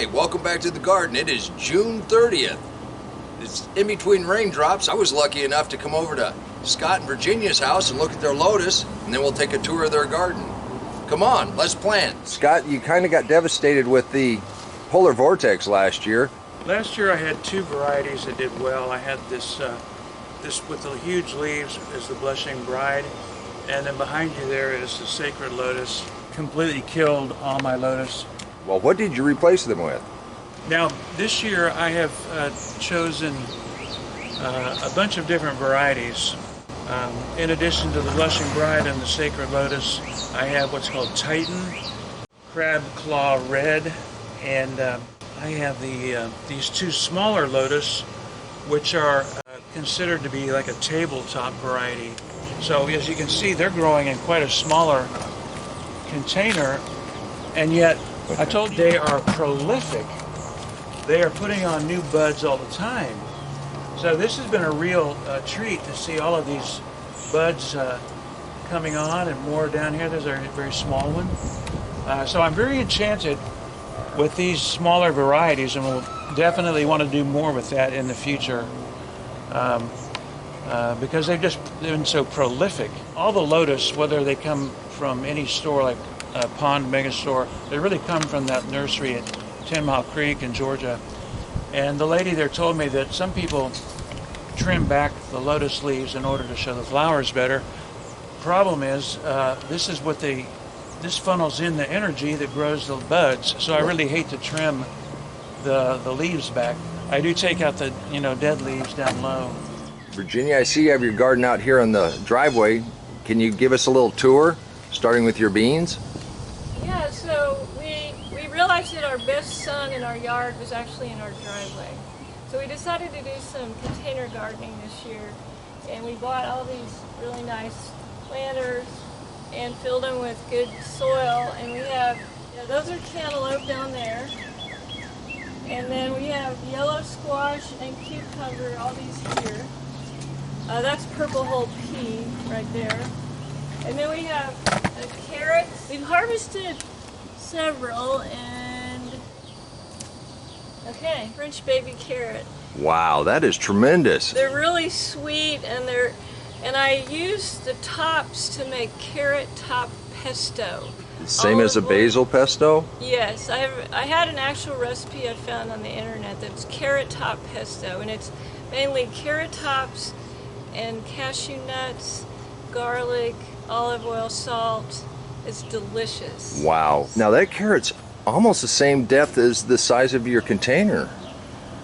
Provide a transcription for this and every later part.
Hi, welcome back to the garden. It is June 30th. It's in between raindrops. I was lucky enough to come over to Scott and Virginia's house and look at their Lotus, and then we'll take a tour of their garden. Come on, let's plant. Scott, you kind of got devastated with the polar vortex last year. Last year I had two varieties that did well. I had this with the huge leaves is the Blushing Bride, and then behind you there is the Sacred Lotus. Completely killed all my lotus. Well, what did you replace them with? Now, this year I have chosen a bunch of different varieties. In addition to the Blushing Bride and the Sacred Lotus, I have what's called Titan, Crab Claw Red, and I have these two smaller lotus, which are considered to be like a tabletop variety. So as you can see, they're growing in quite a smaller container, and yet I told you they are prolific. They are putting on new buds all the time. So this has been a real treat to see all of these buds coming on, and more down here. There's a very small one. So I'm very enchanted with these smaller varieties, and we'll definitely want to do more with that in the future because they've just been so prolific. All the lotus, whether they come from any store like Pond Mega Store, they really come from that nursery at 10 Mile Creek in Georgia. And the lady there told me that some people trim back the lotus leaves in order to show the flowers better. Problem is, this funnels in the energy that grows the buds, so I really hate to trim the leaves back. I do take out the dead leaves down low. Virginia, I see you have your garden out here on the driveway. Can you give us a little tour, starting with your beans? Yeah, so we realized that our best sun in our yard was actually in our driveway. So we decided to do some container gardening this year, and we bought all these really nice planters and filled them with good soil. And we have, those are cantaloupe down there. And then we have yellow squash and cucumber, all these here. That's purple hull pea right there. And then we have carrots. We've harvested several, and okay, French baby carrot. Wow, that is tremendous. They're really sweet, and I use the tops to make carrot top pesto. Same as a basil pesto? Yes, I had an actual recipe I found on the internet that's carrot top pesto, and it's mainly carrot tops and cashew nuts, garlic, olive oil, salt. It's delicious. Wow. Now that carrot's almost the same depth as the size of your container.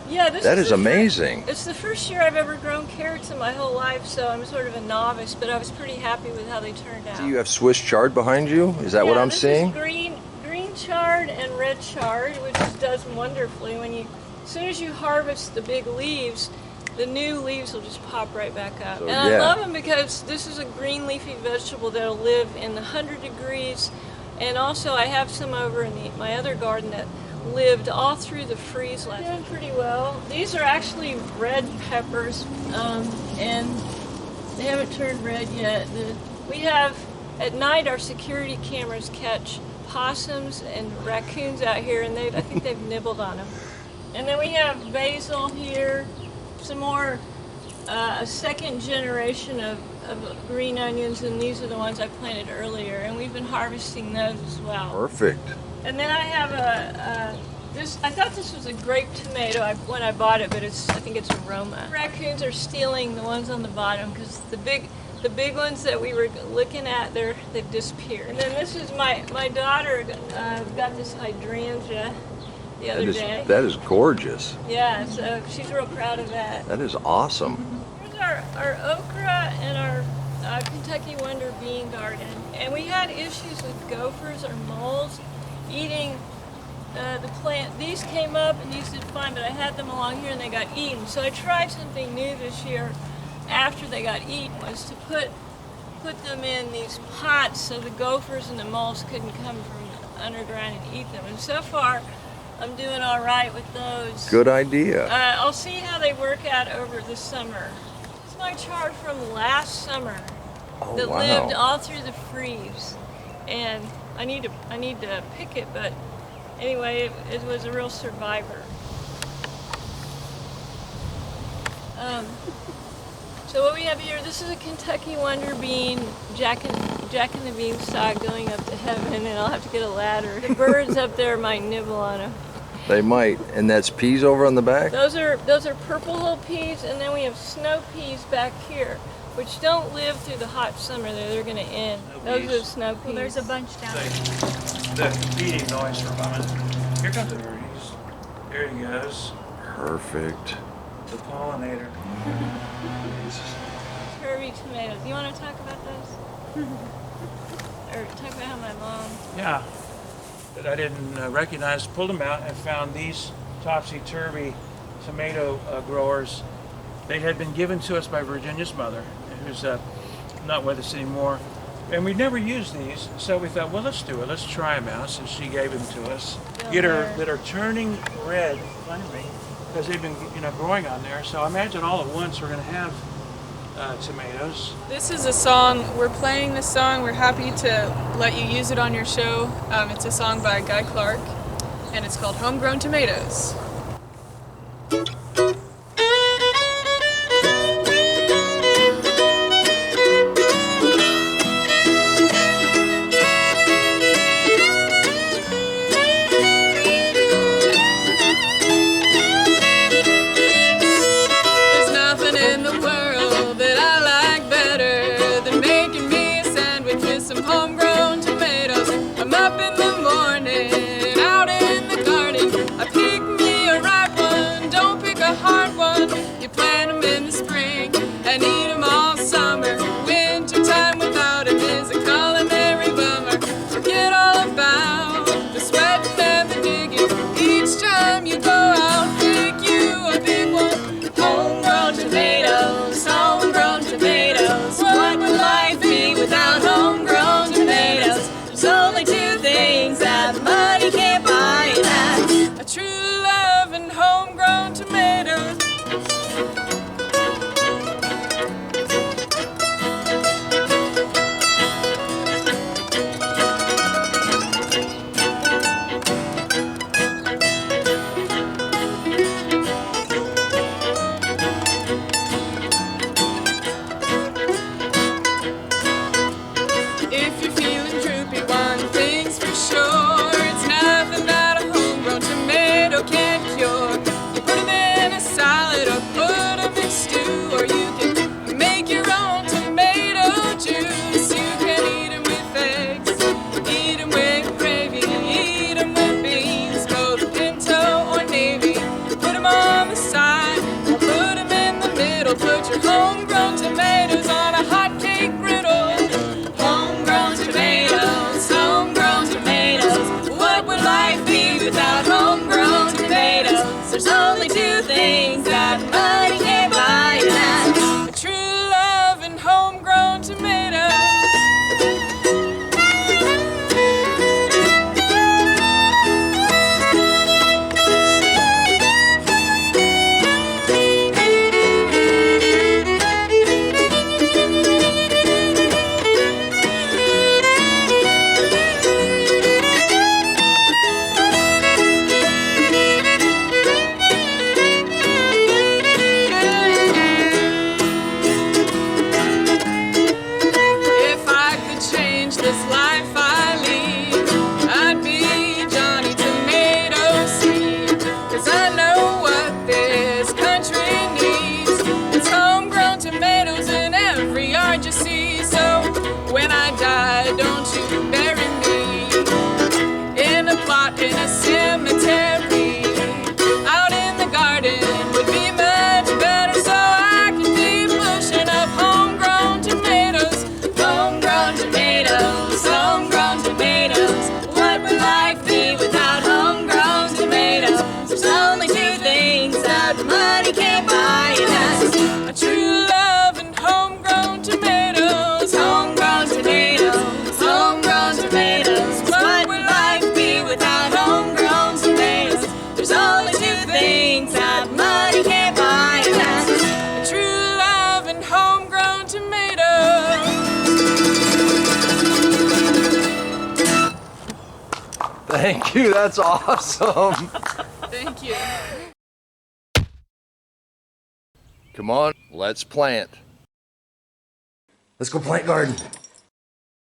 Yeah, that is amazing. It's the first year I've ever grown carrots in my whole life, so I'm sort of a novice, but I was pretty happy with how they turned out. Do you have Swiss chard behind you? Is that what I'm seeing? This is green chard and red chard, which does wonderfully. As soon as you harvest the big leaves, the new leaves will just pop right back up. So, and I love them because this is a green leafy vegetable that'll live in the 100 degrees. And also I have some over in my other garden that lived all through the freeze last year. Doing pretty well. These are actually red peppers, and they haven't turned red yet. We have, at night, our security cameras catch possums and raccoons out here, and I think they've nibbled on them. And then we have basil here, some more, a second generation of green onions, and these are the ones I planted earlier, and we've been harvesting those as well. Perfect. And then I have I thought this was a grape tomato when I bought it, but I think it's aroma. Raccoons are stealing the ones on the bottom because the big ones that we were looking at, they've disappeared. And then this is my daughter got this hydrangea the other day. That is gorgeous. Yeah, so she's real proud of that. That is awesome. Here's our okra and our Kentucky Wonder bean garden. And we had issues with gophers or moles eating the plant. These came up and these did fine, but I had them along here and they got eaten. So I tried something new this year after they got eaten, was to put them in these pots so the gophers and the moles couldn't come from underground and eat them. And so far, I'm doing all right with those. Good idea. I'll see how they work out over the summer. It's my chard from last summer that lived all through the freeze, and I need to pick it, anyway, it was a real survivor. So what we have here, this is a Kentucky Wonder Bean, Jack and the Beanstalk going up to heaven, and I'll have to get a ladder. The birds up there might nibble on them. They might. And that's peas over on the back? Those are purple little peas, and then we have snow peas back here, which don't live through the hot summer. They're going to end. Those are snow peas. Well, there's a bunch down there. The beating noise for a moment. Here comes the birdies. There he goes. Perfect. The pollinator. Curvy tomatoes. You want to talk about those? Or talk about how my mom... Yeah, that I didn't recognize. Pulled them out and found these topsy-turvy tomato growers. They had been given to us by Virginia's mother, who's not with us anymore. And we'd never used these, so we thought, well, let's do it. Let's try them out. So she gave them to us. That are turning red finally, because they've been, growing on there. So I imagine all at once we're going to have tomatoes. This is a song, we're playing this song, we're happy to let you use it on your show. It's a song by Guy Clark, and it's called Homegrown Tomatoes. Homegrown tomatoes. I'm up in the morning, out in the garden. I pick me a ripe one, don't pick a hard one. You plant them in the spring and eat them all summer. Winter time without them is a culinary bummer. Forget all about the sweating and the digging. Each time you go out, pick you a big one. Homegrown tomatoes, homegrown tomatoes. What would life be without homegrown tomatoes? There's only two things Thank you, that's awesome. Thank you. Come on, let's plant. Let's go plant garden.